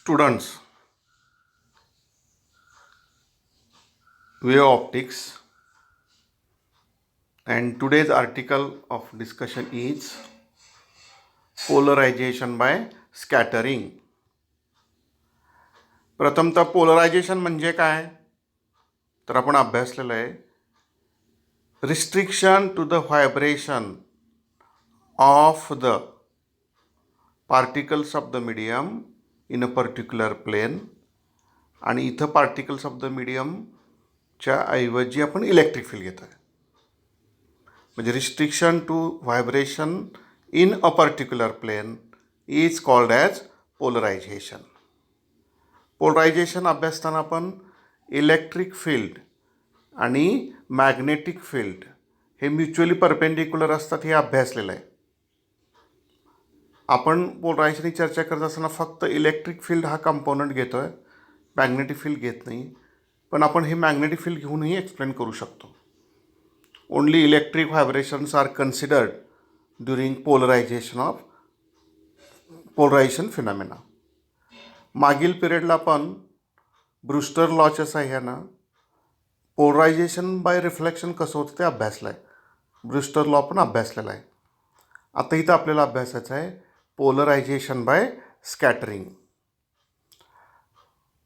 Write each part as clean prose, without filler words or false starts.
Students, wave optics, and today's article of discussion is polarization by scattering. प्रथमतः polarization म्हणजे काय तर आपण अभ्यासलेलं आहे restriction to the vibration of the particles of the medium in a particular plane. आणि इथं पार्टिकल्स ऑफ द मीडियमच्या ऐवजी आपण इलेक्ट्रिक फील्ड घेतो आहे. म्हणजे restriction to vibration in a particular plane is called as polarization. Polarization अभ्यासताना आपण electric field आणि मॅग्नेटिक फील्ड हे म्युच्युअली परपेंडिक्युलर असतात हे अभ्यासलेलं आहे. आपण पोलरायझेशनची चर्चा करत असताना फक्त इलेक्ट्रिक फील्ड हा कंपोनंट घेतो आहे, मॅग्नेटिक फील्ड घेत नाही. पण आपण हे मॅग्नेटिक फील्ड घेऊनही एक्सप्लेन करू शकतो. Only electric vibrations are considered during polarization phenomena. मागील पिरियडला आपण ब्रूस्टर लॉच्या साह्यानं पोलरायझेशन बाय रिफ्लेक्शन कसं होतं ते अभ्यासलं आहे. ब्रूस्टर लॉ पण अभ्यासलेला आहे. आता इथं आपल्याला अभ्यासाचं आहे पोलरायझेशन बाय स्कॅटरिंग.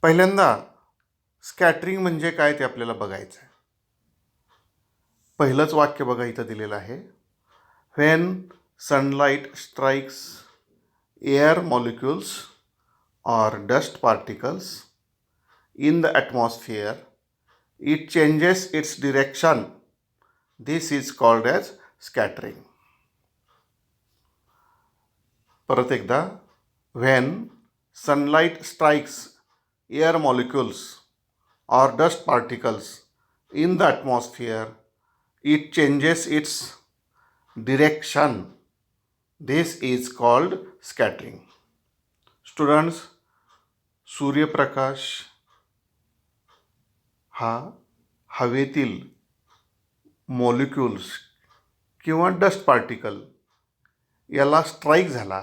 पहिल्यांदा स्कॅटरिंग म्हणजे काय ते आपल्याला बघायचं आहे. पहिलंच वाक्य बघा इथं दिलेलं आहे. When sunlight strikes air molecules or dust particles in the atmosphere, it changes its direction. This is called as scattering. परत एकदा, when sunlight strikes air molecules or dust particles in the atmosphere, it changes its direction. This is called scattering. Students, सूर्यप्रकाश हा हवेतील molecules किंवा dust particle याला strike झाला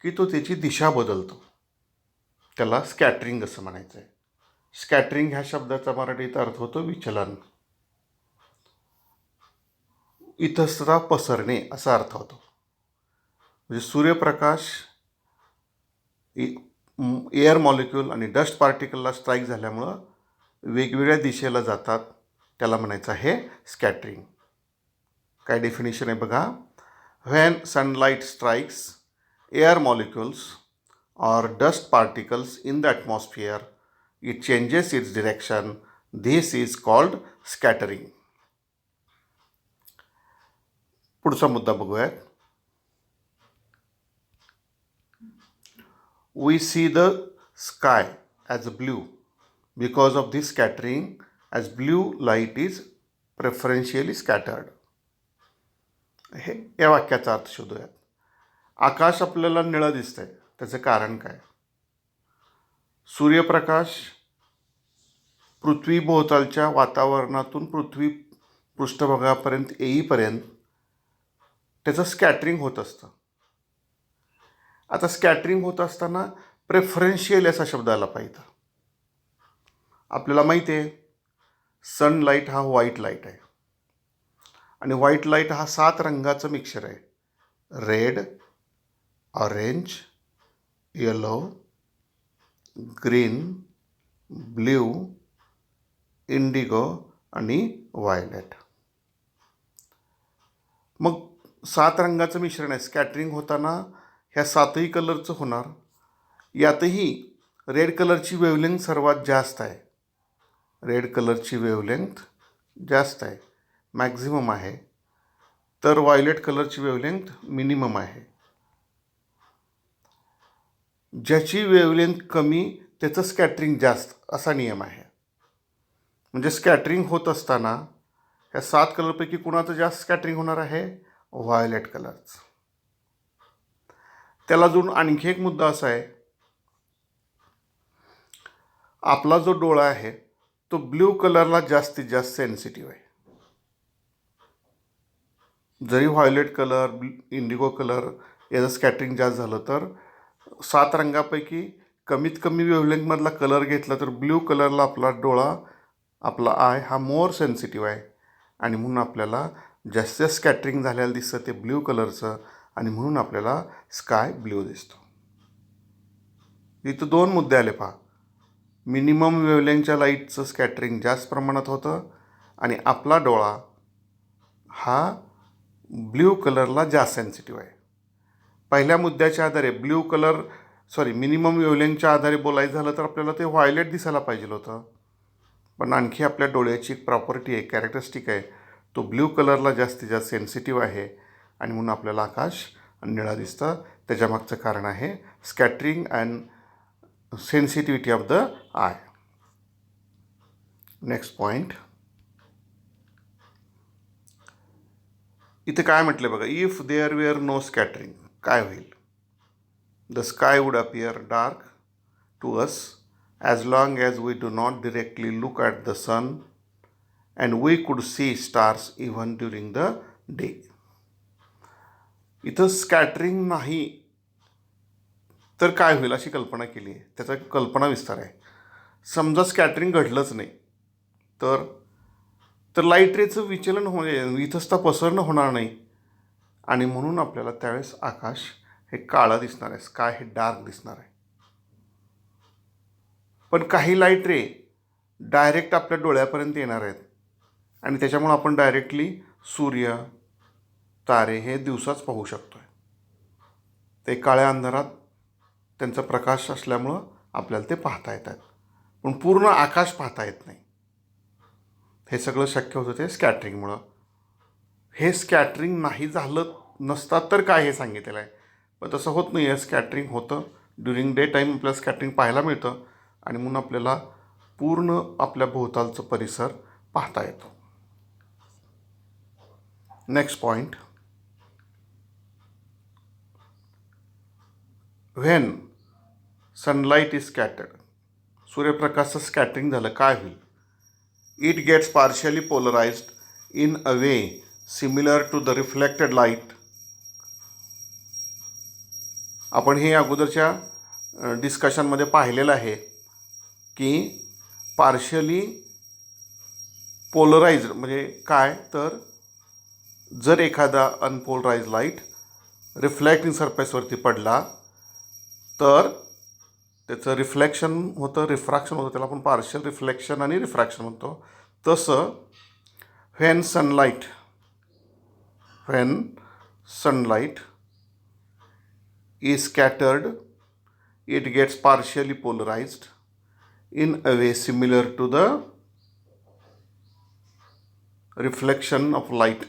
की तो त्याची दिशा बदलतो. त्याला स्कॅटरिंग असं म्हणायचं आहे. स्कॅटरिंग ह्या शब्दाचा मराठीत अर्थ होतो विचलन, इतस्ततः पसरणे असा अर्थ होतो. म्हणजे सूर्यप्रकाश एअर मॉलिक्यूल आणि डस्ट पार्टिकलला स्ट्राईक झाल्यामुळं वेगवेगळ्या दिशेला जातात, त्याला म्हणायचं आहे स्कॅटरिंग. काय डेफिनेशन आहे बघा. When sunlight strikes air molecules or dust particles in the atmosphere it changes its direction. This is called scattering. पुढचा मुद्दा बघूयात. We see the sky as blue because of this scattering, as blue light is preferentially scattered. हे या वाक्याचा अर्थ शोधूयात. आकाश आपल्याला निळं दिसतंय, त्याचं कारण काय? सूर्यप्रकाश पृथ्वीभोवतालच्या वातावरणातून पृथ्वी पृष्ठभागापर्यंत येईपर्यंत त्याचं स्कॅटरिंग होत असतं. आता स्कॅटरिंग होत असताना प्रेफरन्शियल असा शब्द आला पाहिजे. आपल्याला माहिती आहे सनलाईट हा व्हाईट लाईट आहे आणि व्हाईट लाईट हा 7 रंगाचं मिक्सचर आहे. Red, orange, yellow, green, blue, Indigo आणि व्हायलेट. मग 7 रंगाचं मिश्रण आहे. स्कॅटरिंग होताना ह्या 7ही कलरचं होणार. यातही रेड कलरची वेवलेंथ सर्वात जास्त आहे. रेड कलरची वेवलेंथ जास्त आहे, मॅक्झिमम आहे. तर व्हायलेट कलरची वेवलेंथ मिनिमम आहे. ज्याची वेवलेंथ कमी त्याचं स्कॅटरिंग जास्त असा नियम आहे. म्हणजे स्कॅटरिंग होत असताना ह्या 7 कलरपैकी कुणाचं जास्त स्कॅटरिंग होणार आहे? व्हायलेट कलरचं. त्याला जोडून आणखी एक मुद्दा असा आहे, आपला जो डोळा आहे तो ब्ल्यू कलरला जास्तीत जास्त सेन्सिटिव्ह आहे. जरी व्हायलेट कलर, इंडिगो कलर याचं स्कॅटरिंग जास्त झालं तर 7 रंगापैकी कमीत कमी वेव्हलेंथमधला कलर घेतला तर ब्ल्यू कलरला आपला डोळा, आपला आय हा मोर सेन्सिटिव्ह आहे आणि म्हणून आपल्याला जास्त स्कॅटरिंग झालेलं दिसतं ते ब्ल्यू कलरचं आणि म्हणून आपल्याला स्काय ब्ल्यू दिसतो. इथं 2 मुद्दे आले पहा. मिनिमम वेव्हलेंथच्या लाईटचं स्कॅटरिंग जास्त प्रमाणात होतं आणि आपला डोळा हा ब्ल्यू कलरला जास्त सेन्सिटिव्ह आहे. पहिल्या मुद्द्याच्या आधारे मिनिमम वेव्हलेंथच्या आधारे बोलायचं झालं तर आपल्याला ते व्हायलेट दिसायला पाहिजे होतं. पण आणखी आपल्या डोळ्याची एक प्रॉपर्टी आहे, कॅरेक्टरिस्टिक आहे, तो ब्ल्यू कलरला जास्तीत जास्त सेन्सिटिव्ह आहे आणि म्हणून आपल्याला आकाश निळा दिसतं. त्याच्यामागचं कारण आहे scattering and sensitivity of the eye. Next point. इथे काय म्हटलं बघा, if there were no scattering काय होईल? The sky would appear dark to us as long as we do not directly look at the sun and we could see stars even during the day. इथं scattering नाही तर काय होईल अशी कल्पना केली आहे. त्याचा कल्पना विस्तार आहे. समजा स्कॅटरिंग घडलंच नाही तर लाईट रेचं विचलन वितस्ता पसरणं होणार नाही आणि म्हणून आपल्याला त्यावेळेस आकाश हे काळं दिसणार आहे, स्काय हे डार्क दिसणार आहे. पण काही लाईट रे डायरेक्ट आपल्या डोळ्यापर्यंत येणार आहेत आणि त्याच्यामुळं आपण डायरेक्टली सूर्य, तारे हे दिवसाच पाहू शकतो आहे. ते काळ्या अंधारात त्यांचा प्रकाश असल्यामुळं आपल्याला ते पाहता येतात, पण पूर्ण आकाश पाहता येत नाही. हे सगळं शक्य होतं ते स्कॅटरिंगमुळं. हे स्कॅटरिंग नाही झालं नसतात तर काय हे सांगितलेलं आहे, पण तसं होत नाही आहे. स्कॅटरिंग होतं. ड्युरिंग डे टाईम आपल्याला स्कॅटरिंग पाहायला मिळतं आणि म्हणून आपल्याला पूर्ण आपल्या भोवतालचं परिसर पाहता येतो. Next point. When sunlight is scattered, सूर्यप्रकाशाचं स्कॅटरिंग झालं काय होईल? It gets partially polarized in a way similar to the reflected light. आपण हे अगोदरच्या डिस्कशनमध्ये पाहिलेलं आहे की पार्शियली पोलराइज्ड म्हणजे काय, तर जर एखादा अनपोलराइज लाईट रिफ्लेक्टिंग सरफेसवरती पडला तर त्याचं रिफ्लेक्शन होतं, रिफ्रॅक्शन होतं. त्याला आपण पार्शियल रिफ्लेक्शन आणि रिफ्रॅक्शन म्हणतो. तसं when sunlight is scattered it gets partially polarized in a way similar to the reflection of light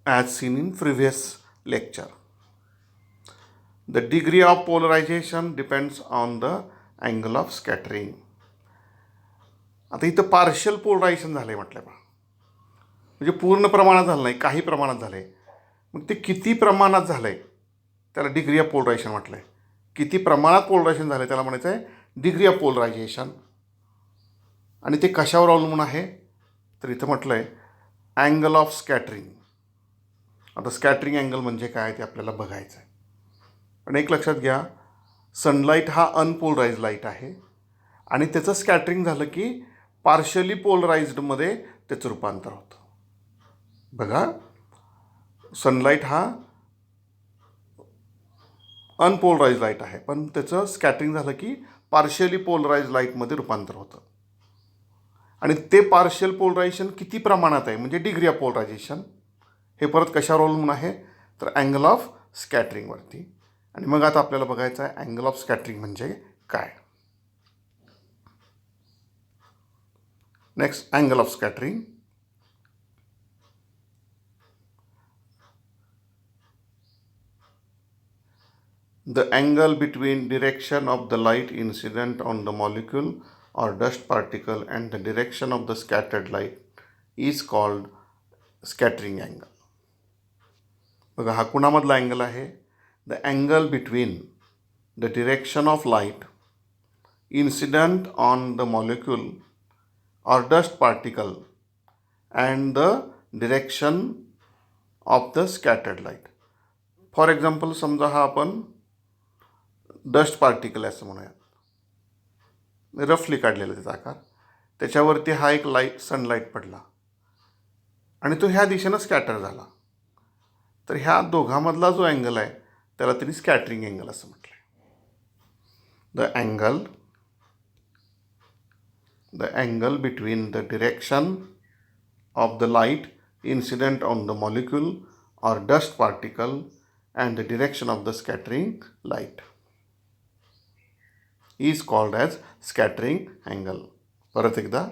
as seen in previous lecture. The degree of polarization depends on the angle of scattering. आता इथं partial polarisation झालं आहे म्हटलं बा, म्हणजे पूर्ण प्रमाणात झालं नाही, काही प्रमाणात झालं आहे. मग ते किती प्रमाणात झालं आहे त्याला डिग्री ऑफ पोलरायझेशन म्हटलं आहे. किती प्रमाणात पोलरायझेशन झालं आहे त्याला म्हणायचं आहे डिग्री ऑफ पोलरायझेशन. आणि ते कशावर अवलंबून आहे तर इथं म्हटलं आहे अँगल ऑफ स्कॅटरिंग. आता स्कॅटरिंग अँगल म्हणजे काय ते आपल्याला बघायचं आहे. पण एक लक्षात घ्या, सनलाईट हा अनपोलराइज लाईट आहे आणि त्याचं स्कॅटरिंग झालं की पार्शियली पोलराइज्डमध्ये त्याचं रूपांतर होतं. बघा, सनलाईट हा अनपोलराइज लाईट आहे पण त्याचं स्कॅटरिंग झालं की पार्शियली पोलराइज लाईटमध्ये रूपांतर होतं. आणि ते पार्शियल पोलरायझेशन किती प्रमाणात आहे म्हणजे डिग्री ऑफ पोलरायझेशन हे परत कशावर अवलंबून आहे तर अँगल ऑफ स्कॅटरिंगवरती. आणि मग आता आपल्याला बघायचं आहे अँगल ऑफ स्कॅटरिंग म्हणजे काय. Next, angle of scattering. The angle between direction of the light incident on the molecule or dust particle and the direction of the scattered light is called scattering angle. बघा, हा कुणामधला angle आहे? The angle between the direction of light incident on the molecule or dust particle and the direction of the scattered light. For example समजा हा आपण dust particle असं म्हणूयात, रफली काढलेला त्याचा आकार, त्याच्यावरती हा एक सनलाईट पडला आणि तो ह्या दिशेनं स्कॅटर झाला. तर ह्या दोघांमधला जो अँगल आहे त्याला त्यांनी स्कॅटरिंग अँगल असं म्हटलं आहे. The angle between the direction of the light incident on the molecule or dust particle and the direction of the scattering light is called as scattering angle. परत एकदा,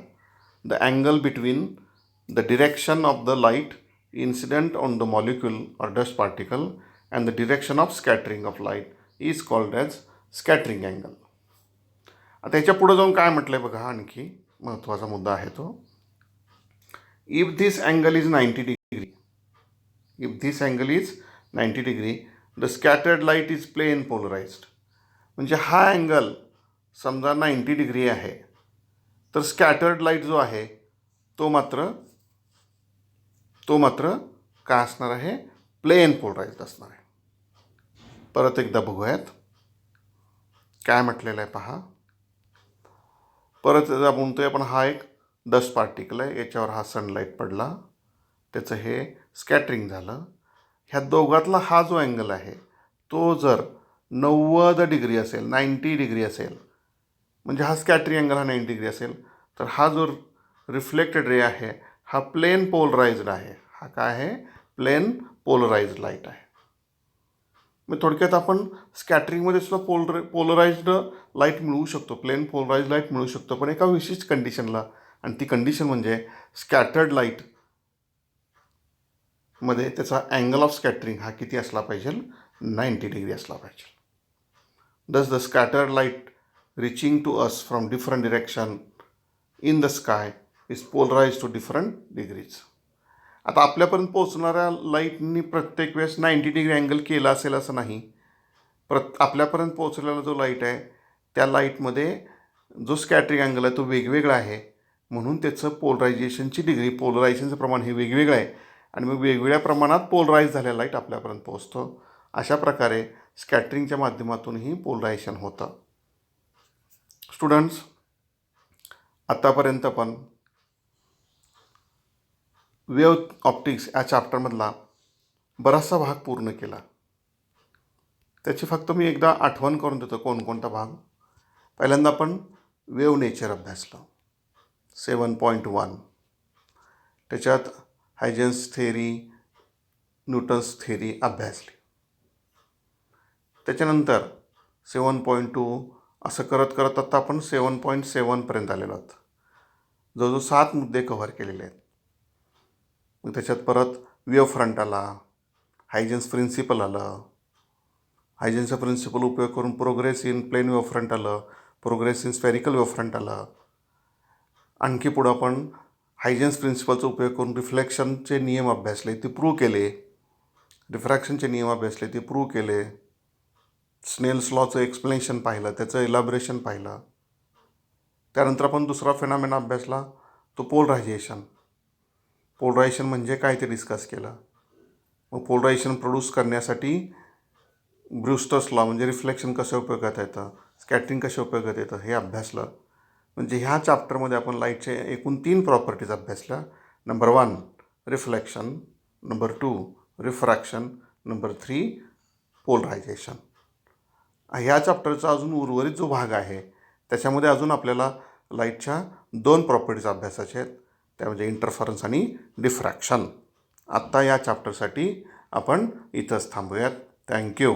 the angle between the direction of the light incident on the molecule or dust particle and the direction of scattering of light is called as scattering angle. आता याच्या पुढे जाऊन काय म्हटलंय बघा, आणखी महत्त्वाचा मुद्दा आहे तो. If this angle is 90 degree, the scattered light is plane polarized. म्हणजे हा अँगल समजा 90 डिग्री आहे, तर स्कॅटर्ड लाईट जो आहे तो मात्र काय असणार आहे, प्लेन पोलराइज्ड असणार आहे. परत एकदा बघूयात काय म्हटलेलं आहे पहा. परत म्हणतोय आपण हा एक डस्ट पार्टिकल आहे, याच्यावर हा सनलाईट पडला, त्याचं हे स्कॅटरिंग झालं. ह्या दोघातला हा जो अँगल आहे तो जर 90 डिग्री असेल, 90 डिग्री असेल, म्हणजे हा स्कॅटरिंग अँगल हा 90 डिग्री असेल, तर हा जो रिफ्लेक्टेड रे आहे हा प्लेन पोलराइज्ड आहे. हा काय आहे, प्लेन पोलराइज्ड लाईट आहे. मग थोडक्यात आपण स्कॅटरिंगमध्ये सुद्धा पोलराइज्ड लाईट मिळवू शकतो, प्लेन पोलराइज्ड लाईट मिळू शकतो, पण एका विशिष्ट कंडिशनला. आणि ती कंडिशन म्हणजे स्कॅटर्ड लाईटमध्ये त्याचा अँगल ऑफ स्कॅटरिंग हा किती असला पाहिजे, 90 डिग्री असला पाहिजे. Thus the scattered light reaching to us from different direction in the sky is polarize to different degrees. आता आपल्यापर्यंत पोहोचणाऱ्या लाईटनी प्रत्येक वेळेस 90 डिग्री अँगल केला असेल असं नाही. आपल्यापर्यंत पोहोचलेला जो लाईट आहे त्या लाईटमध्ये जो स्कॅटरिंग अँगल आहे तो वेगवेगळा आहे, म्हणून त्याचं पोलरायझेशनचं प्रमाण हे वेगवेगळं आहे आणि मग वेगवेगळ्या प्रमाणात पोलराइज झालेला लाईट आपल्यापर्यंत पोहोचतो. अशा प्रकारे स्कॅटरिंगच्या माध्यमातूनही पोलरायझेशन होतं. स्टुडंट्स, आत्तापर्यंत आपण वेव्ह ऑप्टिक्स या चॅप्टरमधला बराचसा भाग पूर्ण केला. त्याची फक्त मी एकदा आठवण करून देतो कोणकोणता भाग. पहिल्यांदा आपण वेव्ह नेचर अभ्यासलं 7.1. त्याच्यात हायजेन्स थेअरी, न्यूटन्स थेअरी अभ्यासली. त्याच्यानंतर 7.2 असं करत करत आता आपण 7.7पर्यंत आलेलो आहोत. जवळजवळ 7 मुद्दे कव्हर केलेले आहेत. मग त्याच्यात परत वेव्ह फ्रंट आला, हायजेन्स प्रिन्सिपल आलं, हायजेन्सचा प्रिन्सिपल उपयोग करून progress in plane wave front आलं, progress in spherical wave front आलं. आणखी पुढं आपण हायजेन्स प्रिन्सिपलचा उपयोग करून रिफ्लेक्शनचे नियम अभ्यासले, ते प्रूव्ह केले. रिफ्रॅक्शनचे नियम अभ्यासले, ते प्रूव्ह केले. स्नेल्स लॉचं एक्सप्लेनेशन पाहिलं, त्याचं इलॅबोरेशन पाहिलं. त्यानंतर आपण दुसरा फेनॉमेना अभ्यासला, तो पोलरायझेशन म्हणजे काय ते डिस्कस केलं. मग पोलरायझेशन प्रोड्यूस करण्यासाठी ब्रूस्टर्स लॉ म्हणजे रिफ्लेक्शन कसं उपयोगात येतं, स्कॅटरिंग कशा उपयोगात येतं हे अभ्यासलं. म्हणजे ह्या चॅप्टरमध्ये आपण लाईटचे एकूण 3 प्रॉपर्टीज अभ्यासल्या. Number 1 reflection, number 2 refraction, number 3 polarization. ह्या चॅप्टरचा अजून उर्वरित जो भाग आहे त्याच्यामध्ये अजून आपल्याला लाईटच्या 2 प्रॉपर्टीज अभ्यासाच्या आहेत, त्या म्हणजे इंटरफरन्स आणि डिफ्रॅक्शन. आत्ता या चॅप्टरसाठी आपण इथंच थांबूयात. थँक्यू.